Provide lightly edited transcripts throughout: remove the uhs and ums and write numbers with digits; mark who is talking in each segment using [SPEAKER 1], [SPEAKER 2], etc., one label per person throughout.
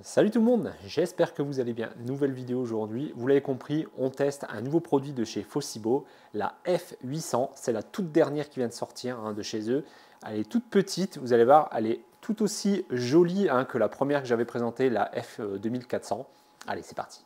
[SPEAKER 1] Salut tout le monde, j'espère que vous allez bien. Nouvelle vidéo aujourd'hui, vous l'avez compris, on teste un nouveau produit de chez Fosibo, la F800, c'est la toute dernière qui vient de sortir de chez eux. Elle est toute petite, vous allez voir, elle est tout aussi jolie que la première que j'avais présentée, la F2400. Allez, c'est parti.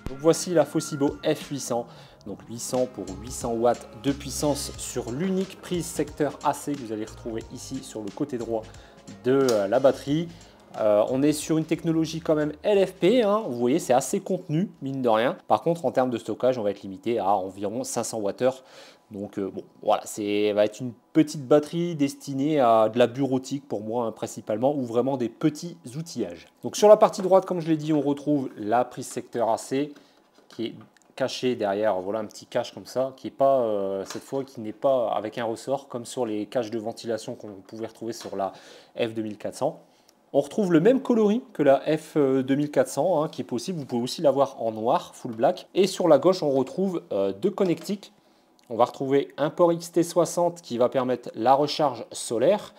[SPEAKER 1] Donc voici la Fosibo F800, donc 800 pour 800 watts de puissance sur l'unique prise secteur AC que vous allez retrouver ici sur le côté droit de la batterie. On est sur une technologie quand même LFP, vous voyez c'est assez contenu mine de rien. Par contre en termes de stockage on va être limité à environ 500 Wh. Donc bon voilà, va être une petite batterie destinée à de la bureautique pour moi principalement, ou vraiment des petits outillages. Donc sur la partie droite comme je l'ai dit on retrouve la prise secteur AC qui est caché derrière, voilà un petit cache comme ça, qui est pas cette fois qui n'est pas avec un ressort comme sur les caches de ventilation qu'on pouvait retrouver sur la F2400. On retrouve le même coloris que la F2400 qui est possible, vous pouvez aussi l'avoir en noir, full black. Et sur la gauche on retrouve deux connectiques. On va retrouver un port XT60 qui va permettre la recharge solaire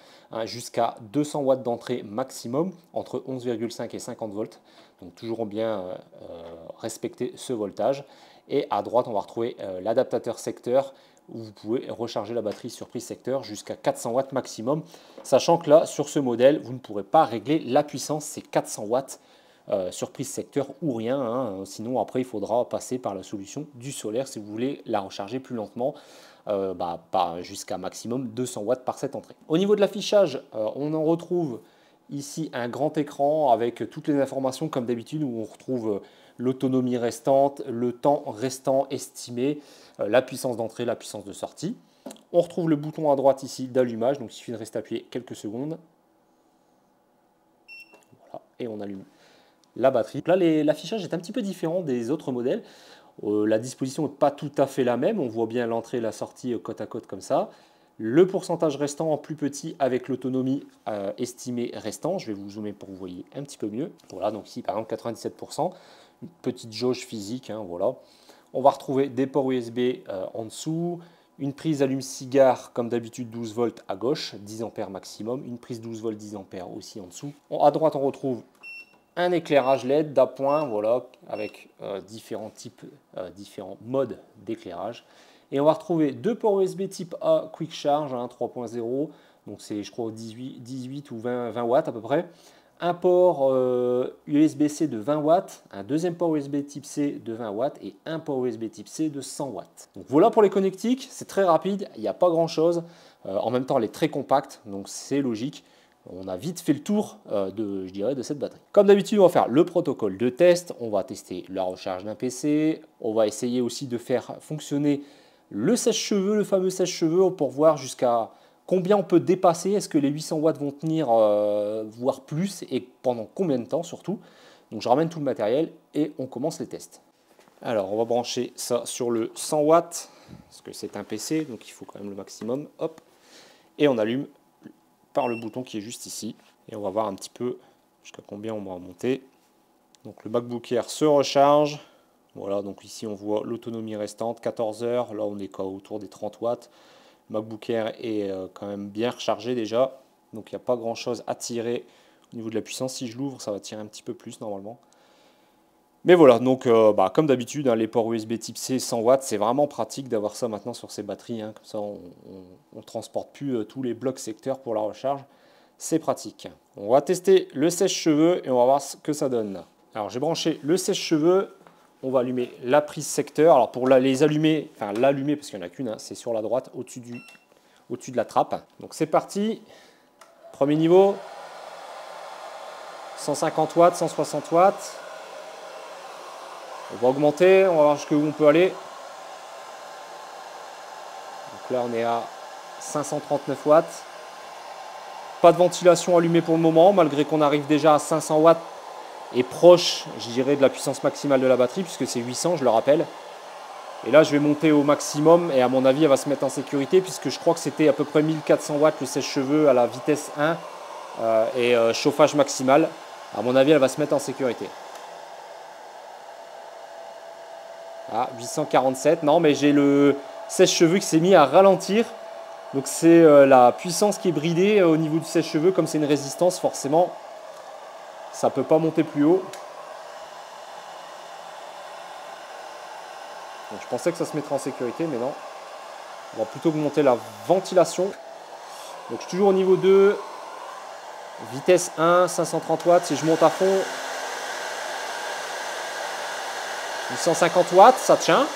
[SPEAKER 1] jusqu'à 200 watts d'entrée maximum, entre 11,5 et 50 volts. Donc toujours bien respecter ce voltage. Et à droite, on va retrouver l'adaptateur secteur où vous pouvez recharger la batterie sur prise secteur jusqu'à 400 watts maximum. Sachant que là, sur ce modèle, vous ne pourrez pas régler la puissance, c'est 400 watts. Sur prise secteur ou rien, sinon après il faudra passer par la solution du solaire si vous voulez la recharger plus lentement, jusqu'à maximum 200 watts par cette entrée. Au niveau de l'affichage, on en retrouve ici un grand écran avec toutes les informations comme d'habitude où on retrouve l'autonomie restante, le temps restant estimé, la puissance d'entrée, la puissance de sortie. On retrouve le bouton à droite ici d'allumage, donc il suffit de rester appuyé quelques secondes. Voilà, et on allume la batterie. Là, l'affichage est un petit peu différent des autres modèles. La disposition n'est pas tout à fait la même. On voit bien l'entrée et la sortie côte à côte comme ça. Le pourcentage restant en plus petit avec l'autonomie estimée restant. Je vais vous zoomer pour que vous voyez un petit peu mieux. Voilà, donc ici par exemple 97%. Une petite jauge physique, voilà. On va retrouver des ports USB en dessous. Une prise allume-cigare, comme d'habitude 12 volts à gauche, 10 ampères maximum. Une prise 12 volts 10 ampères aussi en dessous. À droite, on retrouve un éclairage LED d'appoint, voilà, avec différents modes d'éclairage. Et on va retrouver deux ports USB type A Quick Charge 3.0, donc c'est je crois 18 ou 20 watts à peu près. Un port USB-C de 20 watts, un deuxième port USB type C de 20 watts et un port USB type C de 100 watts. Donc voilà pour les connectiques, c'est très rapide, il n'y a pas grand chose. En même temps, elle est très compacte, donc c'est logique. On a vite fait le tour de cette batterie. Comme d'habitude, on va faire le protocole de test. On va tester la recharge d'un PC. On va essayer aussi de faire fonctionner le sèche-cheveux, le fameux sèche-cheveux, pour voir jusqu'à combien on peut dépasser. Est-ce que les 800 watts vont tenir, voire plus, et pendant combien de temps surtout. Donc je ramène tout le matériel et on commence les tests. Alors on va brancher ça sur le 100 watts, parce que c'est un PC, donc il faut quand même le maximum. Hop, et on allume par le bouton qui est juste ici. Et on va voir un petit peu jusqu'à combien on va monter. Donc le MacBook Air se recharge. Voilà, donc ici on voit l'autonomie restante, 14 heures. Là on est autour des 30 watts. Le MacBook Air est quand même bien rechargé déjà. Donc il n'y a pas grand chose à tirer au niveau de la puissance. Si je l'ouvre, ça va tirer un petit peu plus normalement. Mais voilà, donc comme d'habitude, hein, les ports USB type C 100 watts, c'est vraiment pratique d'avoir ça maintenant sur ces batteries. Hein. Comme ça, on ne transporte plus tous les blocs secteurs pour la recharge. C'est pratique. On va tester le sèche-cheveux et on va voir ce que ça donne. Alors j'ai branché le sèche-cheveux. On va allumer la prise secteur. Alors pour les allumer, enfin l'allumer parce qu'il n'y en a qu'une, hein, c'est sur la droite au-dessus de la trappe. Donc c'est parti. Premier niveau. 150 watts, 160 watts. On va augmenter, on va voir jusqu'où on peut aller. Donc là on est à 539 watts. Pas de ventilation allumée pour le moment, malgré qu'on arrive déjà à 500 watts et proche, je dirais, de la puissance maximale de la batterie, puisque c'est 800, je le rappelle. Et là je vais monter au maximum et à mon avis elle va se mettre en sécurité, puisque je crois que c'était à peu près 1400 watts le sèche-cheveux à la vitesse 1 et chauffage maximal. À mon avis elle va se mettre en sécurité. Ah, 847, non mais j'ai le sèche-cheveux qui s'est mis à ralentir. Donc c'est la puissance qui est bridée au niveau du sèche-cheveux. Comme c'est une résistance, forcément, ça ne peut pas monter plus haut. Donc je pensais que ça se mettrait en sécurité, mais non. On va plutôt augmenter la ventilation. Donc je suis toujours au niveau 2. Vitesse 1, 530 watts. Si je monte à fond, 850 watts, ça tient.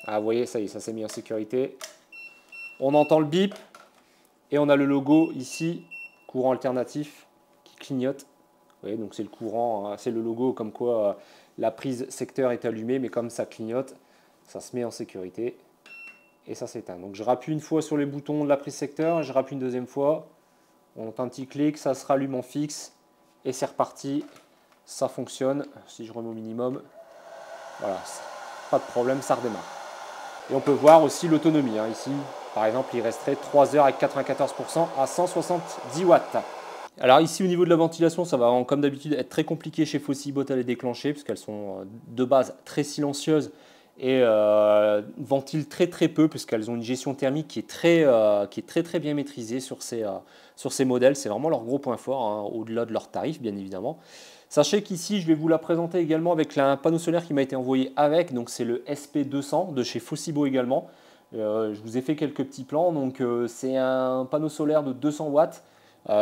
[SPEAKER 1] Ah, vous voyez, ça y est, ça s'est mis en sécurité. On entend le bip et on a le logo ici, courant alternatif, qui clignote. Vous voyez, donc c'est le courant, hein, c'est le logo comme quoi la prise secteur est allumée, mais comme ça clignote, ça se met en sécurité et ça s'éteint. Donc je rappuie une fois sur les boutons de la prise secteur, je rappuie une deuxième fois, on entend un petit clic, ça se rallume en fixe et c'est reparti. Ça fonctionne. Si je remets au minimum, voilà, pas de problème, ça redémarre. Et on peut voir aussi l'autonomie. Hein. Ici, par exemple, il resterait 3 heures avec 94% à 170 watts. Alors ici, au niveau de la ventilation, ça va, comme d'habitude, être très compliqué chez Fossibot à les déclencher, parce qu'elles sont de base très silencieuses et ventilent très très peu, puisqu'elles ont une gestion thermique qui est très bien maîtrisée sur ces modèles. C'est vraiment leur gros point fort, hein, au-delà de leur tarif, bien évidemment. Sachez qu'ici, je vais vous la présenter également avec un panneau solaire qui m'a été envoyé avec. Donc c'est le SP200 de chez Fossibot également. Je vous ai fait quelques petits plans. Donc c'est un panneau solaire de 200 watts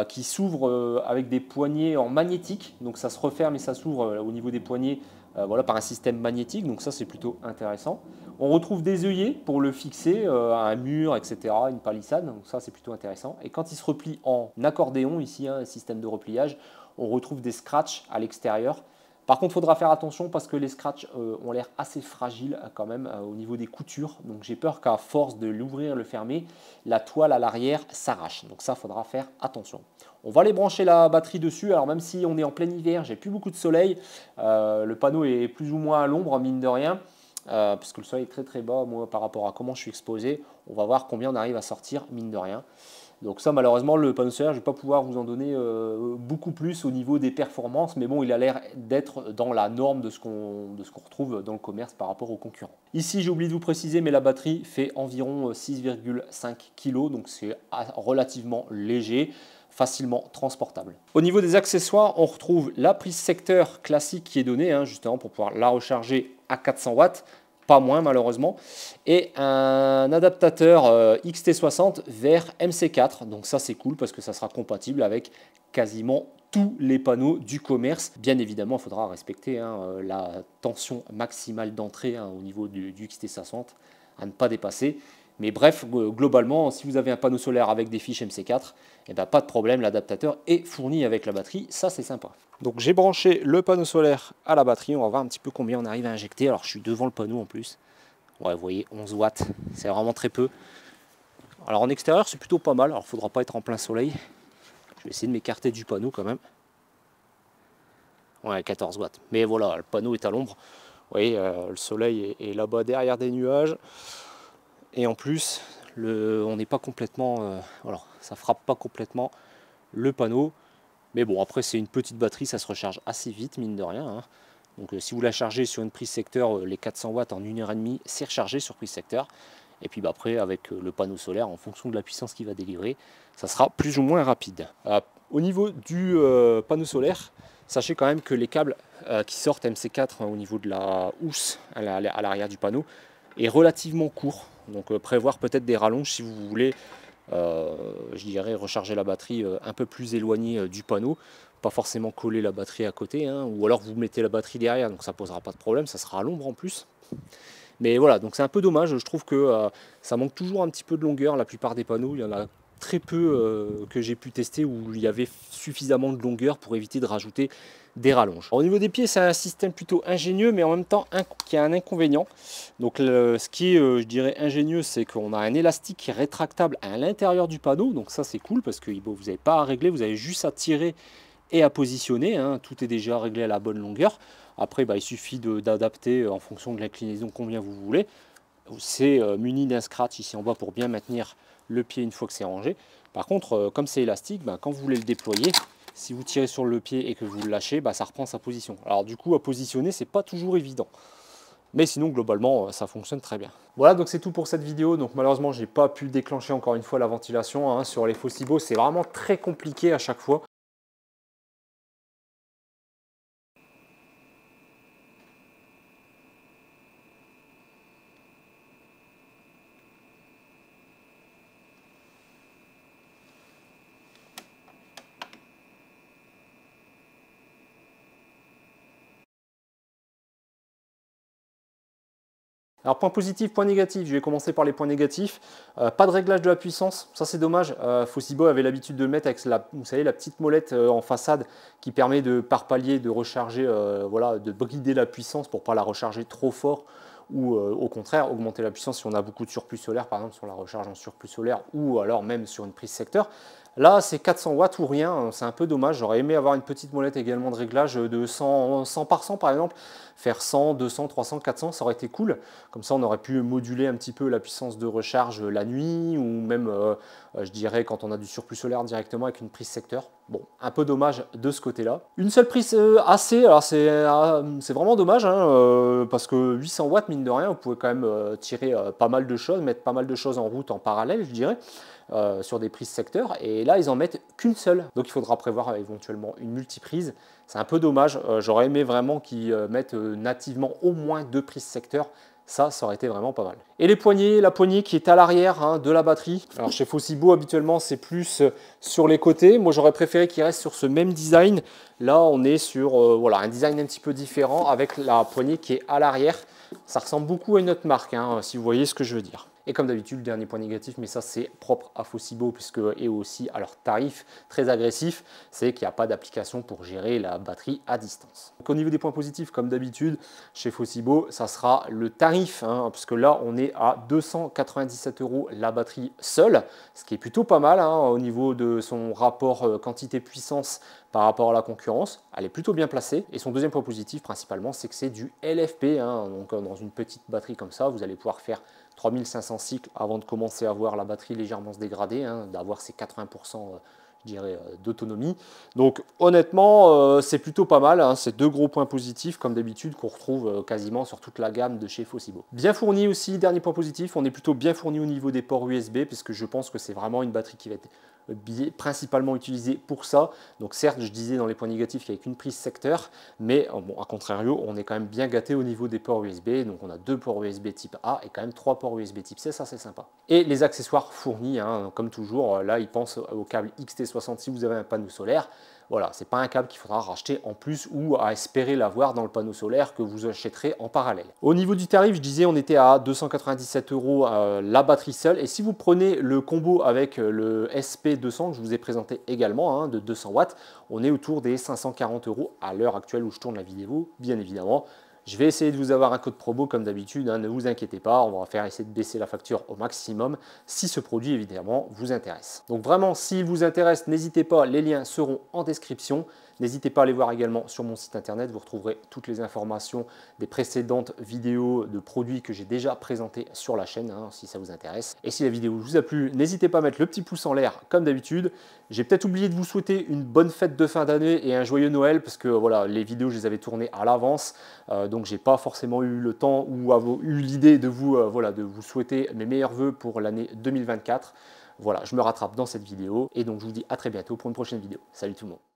[SPEAKER 1] qui s'ouvre avec des poignées en magnétique. Donc ça se referme et ça s'ouvre au niveau des poignées voilà, par un système magnétique. Donc ça c'est plutôt intéressant. On retrouve des œillets pour le fixer à un mur, etc. Une palissade. Donc ça c'est plutôt intéressant. Et quand il se replie en accordéon ici, hein, un système de repliage, on retrouve des scratchs à l'extérieur. Par contre, il faudra faire attention parce que les scratchs ont l'air assez fragiles quand même au niveau des coutures. Donc j'ai peur qu'à force de l'ouvrir et le fermer, la toile à l'arrière s'arrache. Donc ça, il faudra faire attention. On va aller brancher la batterie dessus. Alors même si on est en plein hiver, j'ai plus beaucoup de soleil. Le panneau est plus ou moins à l'ombre, mine de rien. Puisque le soleil est très très bas, moi, par rapport à comment je suis exposé. On va voir combien on arrive à sortir, mine de rien. Donc ça, malheureusement, le panneau solaire, je ne vais pas pouvoir vous en donner beaucoup plus au niveau des performances, mais bon, il a l'air d'être dans la norme de ce qu'on retrouve dans le commerce par rapport aux concurrents. Ici, j'ai oublié de vous préciser, mais la batterie fait environ 6,5 kg, donc c'est relativement léger, facilement transportable. Au niveau des accessoires, on retrouve la prise secteur classique qui est donnée, hein, justement pour pouvoir la recharger à 400 watts, pas moins malheureusement, et un adaptateur XT60 vers MC4. Donc ça c'est cool parce que ça sera compatible avec quasiment tous les panneaux du commerce. Bien évidemment, il faudra respecter la tension maximale d'entrée au niveau du XT60 à ne pas dépasser. Mais bref, globalement, si vous avez un panneau solaire avec des fiches MC4, eh ben, pas de problème, l'adaptateur est fourni avec la batterie, ça c'est sympa. Donc j'ai branché le panneau solaire à la batterie, on va voir un petit peu combien on arrive à injecter. Alors je suis devant le panneau en plus, ouais, vous voyez 11 watts, c'est vraiment très peu. Alors en extérieur c'est plutôt pas mal, alors il ne faudra pas être en plein soleil. Je vais essayer de m'écarter du panneau quand même. Ouais, 14 watts, mais voilà, le panneau est à l'ombre. Vous voyez, le soleil est là-bas derrière des nuages. Et en plus, on n'est pas complètement, voilà, ça frappe pas complètement le panneau. Mais bon, après c'est une petite batterie, ça se recharge assez vite, mine de rien, hein. Donc si vous la chargez sur une prise secteur, les 400 watts en 1h30, c'est rechargé sur prise secteur. Et puis après, avec le panneau solaire, en fonction de la puissance qu'il va délivrer, ça sera plus ou moins rapide. Au niveau du panneau solaire, sachez quand même que les câbles qui sortent MC4 au niveau de la housse à l'arrière du panneau est relativement court. Donc prévoir peut-être des rallonges si vous voulez, je dirais, recharger la batterie un peu plus éloignée du panneau. Pas forcément coller la batterie à côté, hein, ou alors vous mettez la batterie derrière, donc ça posera pas de problème, ça sera à l'ombre en plus. Mais voilà, donc c'est un peu dommage, je trouve que ça manque toujours un petit peu de longueur. La plupart des panneaux, il y en a très peu que j'ai pu tester où il y avait suffisamment de longueur pour éviter de rajouter des rallonges. Au niveau des pieds, c'est un système plutôt ingénieux, mais en même temps qui a un inconvénient. Donc ce qui est, je dirais, ingénieux, c'est qu'on a un élastique qui est rétractable à l'intérieur du panneau. Donc ça, c'est cool parce que vous n'avez pas à régler, vous avez juste à tirer et à positionner, hein. Tout est déjà réglé à la bonne longueur. Après, il suffit d'adapter en fonction de l'inclinaison combien vous voulez. C'est muni d'un scratch ici en bas pour bien maintenir le pied une fois que c'est rangé. Par contre, comme c'est élastique, quand vous voulez le déployer, si vous tirez sur le pied et que vous le lâchez, ça reprend sa position. Alors du coup, à positionner, c'est pas toujours évident. Mais sinon, globalement, ça fonctionne très bien. Voilà, donc c'est tout pour cette vidéo. Donc malheureusement, j'ai pas pu déclencher encore une fois la ventilation, hein, sur les Fauxibo. C'est vraiment très compliqué à chaque fois. Alors point positif, point négatif, je vais commencer par les points négatifs. Pas de réglage de la puissance, ça c'est dommage. Fauxibo avait l'habitude de le mettre avec vous savez, la petite molette en façade qui permet de par palier de recharger, voilà, de brider la puissance pour ne pas la recharger trop fort ou au contraire augmenter la puissance si on a beaucoup de surplus solaire, par exemple si on la recharge en surplus solaire ou alors même sur une prise secteur. Là, c'est 400 watts ou rien, c'est un peu dommage. J'aurais aimé avoir une petite molette également de réglage de 100 par 100 par exemple. Faire 100, 200, 300, 400, ça aurait été cool. Comme ça, on aurait pu moduler un petit peu la puissance de recharge la nuit ou même, je dirais, quand on a du surplus solaire directement avec une prise secteur. Bon, un peu dommage de ce côté-là. Une seule prise AC, alors c'est vraiment dommage, hein, parce que 800 watts, mine de rien, vous pouvez quand même tirer pas mal de choses, mettre pas mal de choses en route en parallèle, je dirais. Sur des prises secteurs, et là ils en mettent qu'une seule, donc il faudra prévoir éventuellement une multiprise. C'est un peu dommage, j'aurais aimé vraiment qu'ils mettent nativement au moins 2 prises secteurs. Ça aurait été vraiment pas mal. Et les poignées, la poignée qui est à l'arrière, hein, de la batterie. Alors chez Fauxibo, habituellement, c'est plus sur les côtés. Moi, j'aurais préféré qu'il reste sur ce même design. Là, on est sur voilà, un design un petit peu différent avec la poignée qui est à l'arrière. Ça ressemble beaucoup à une autre marque, hein, si vous voyez ce que je veux dire. Et comme d'habitude, le dernier point négatif, mais ça c'est propre à Fauxibo, puisque et aussi à leur tarif très agressif, c'est qu'il n'y a pas d'application pour gérer la batterie à distance. Donc au niveau des points positifs, comme d'habitude, chez Fauxibo, ça sera le tarif, hein, parce que là on est à 297 € la batterie seule, ce qui est plutôt pas mal, hein, au niveau de son rapport quantité-puissance par rapport à la concurrence. Elle est plutôt bien placée. Et son deuxième point positif, principalement, c'est que c'est du LFP, hein, donc dans une petite batterie comme ça, vous allez pouvoir faire 3500 cycles avant de commencer à voir la batterie légèrement se dégrader, hein, d'avoir ses 80% je dirais, d'autonomie. Donc honnêtement, c'est plutôt pas mal, hein, c'est 2 gros points positifs comme d'habitude qu'on retrouve quasiment sur toute la gamme de chez Fauxibo. Bien fourni aussi, dernier point positif, on est plutôt bien fourni au niveau des ports USB, puisque je pense que c'est vraiment une batterie qui va être principalement utilisée pour ça. Donc certes, je disais dans les points négatifs qu'il n'y avait qu'une prise secteur, mais bon, à contrario, on est quand même bien gâté au niveau des ports USB. Donc on a 2 ports USB type A et quand même 3 ports USB type C, ça c'est sympa. Et les accessoires fournis, hein, comme toujours, là ils pensent au câble XT60 si vous avez un panneau solaire. Voilà, c'est pas un câble qu'il faudra racheter en plus ou à espérer l'avoir dans le panneau solaire que vous achèterez en parallèle. Au niveau du tarif, je disais, on était à 297 € la batterie seule. Et si vous prenez le combo avec le SP200 que je vous ai présenté également, hein, de 200 watts, on est autour des 540 € à l'heure actuelle où je tourne la vidéo, bien évidemment. Je vais essayer de vous avoir un code promo comme d'habitude, hein, ne vous inquiétez pas, on va essayer de baisser la facture au maximum si ce produit évidemment vous intéresse. Donc vraiment, s'il vous intéresse, n'hésitez pas, les liens seront en description. N'hésitez pas à aller voir également sur mon site internet, vous retrouverez toutes les informations des précédentes vidéos de produits que j'ai déjà présentés sur la chaîne, hein, si ça vous intéresse. Et si la vidéo vous a plu, n'hésitez pas à mettre le petit pouce en l'air comme d'habitude. J'ai peut-être oublié de vous souhaiter une bonne fête de fin d'année et un joyeux Noël, parce que voilà, les vidéos je les avais tournées à l'avance, donc j'ai pas forcément eu le temps ou eu l'idée de vous, de vous souhaiter mes meilleurs vœux pour l'année 2024. Voilà, je me rattrape dans cette vidéo et donc je vous dis à très bientôt pour une prochaine vidéo. Salut tout le monde.